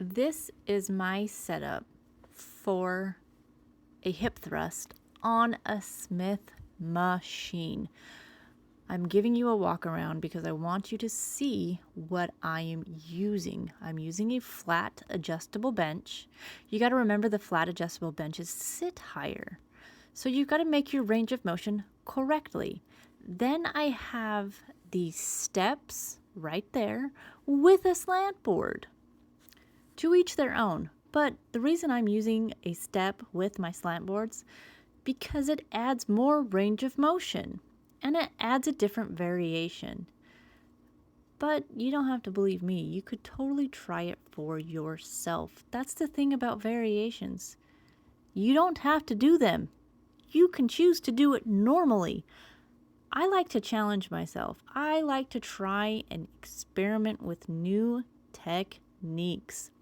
This is my setup for a hip thrust on a Smith machine. I'm giving you a walk around because I want you to see what I am using. I'm using a flat adjustable bench. You got to remember the flat adjustable benches sit higher. So you've got to make your range of motion correctly. Then I have these steps right there with a slant board. To each their own, but the reason I'm using a step with my slant boards because it adds more range of motion and it adds a different variation. But you don't have to believe me. You could totally try it for yourself. That's the thing about variations. You don't have to do them. You can choose to do it normally. I like to challenge myself. I like to try and experiment with new techniques.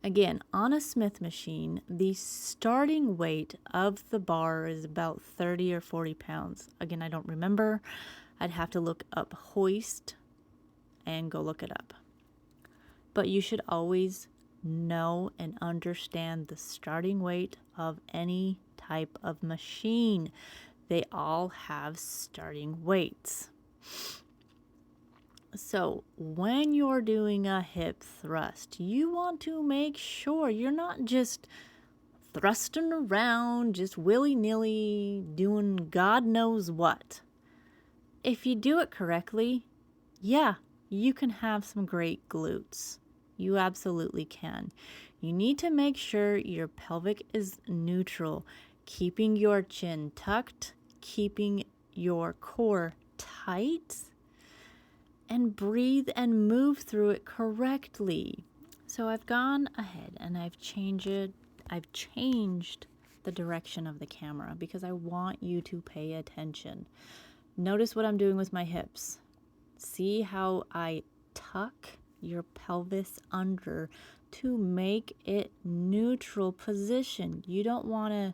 Again, on a Smith machine, the starting weight of the bar is about 30 or 40 pounds. Again, I don't remember. I'd have to look up hoist and go look it up. But you should always know and understand the starting weight of any type of machine. They all have starting weights. So when you're doing a hip thrust, you want to make sure you're not just thrusting around, just willy-nilly doing God knows what. If you do it correctly, yeah, you can have some great glutes. You absolutely can. You need to make sure your pelvic is neutral, keeping your chin tucked, keeping your core tight, and breathe and move through it correctly. So I've gone ahead and I've changed the direction of the camera because I want you to pay attention. Notice what I'm doing with my hips. See how I tuck your pelvis under to make it neutral position. You don't want to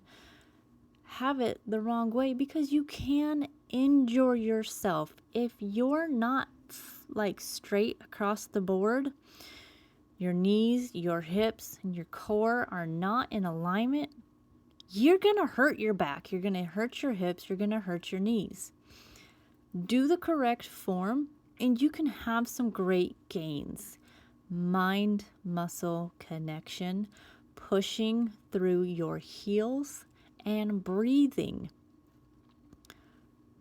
have it the wrong way because you can injure yourself. If you're not like straight across the board, your knees, your hips, and your core are not in alignment, you're going to hurt your back. You're going to hurt your hips. You're going to hurt your knees. Do the correct form and you can have some great gains. Mind-muscle connection, pushing through your heels, and breathing.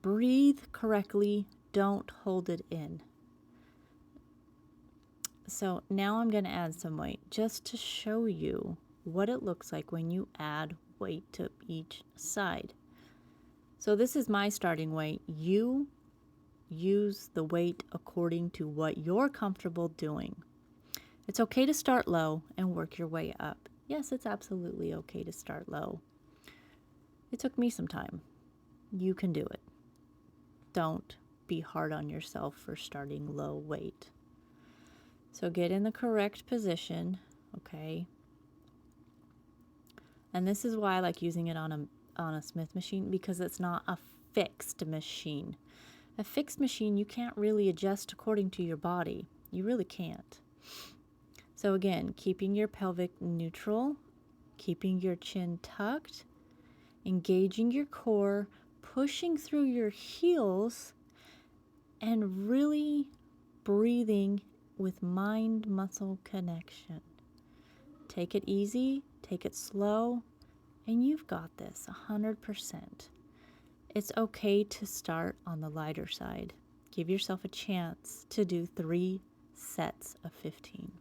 Breathe correctly. Don't hold it in. So now I'm going to add some weight just to show you what it looks like when you add weight to each side. So this is my starting weight. You use the weight according to what you're comfortable doing. It's okay to start low and work your way up. Yes, it's absolutely okay to start low. It took me some time. You can do it. Don't be hard on yourself for starting low weight. So get in the correct position, okay? And this is why I like using it on a Smith machine because it's not a fixed machine. A fixed machine, you can't really adjust according to your body. You really can't. So again, keeping your pelvic neutral, keeping your chin tucked, engaging your core, pushing through your heels, and really breathing with mind-muscle connection. Take it easy, take it slow, and you've got this 100%. It's okay to start on the lighter side. Give yourself a chance to do 3 sets of 15.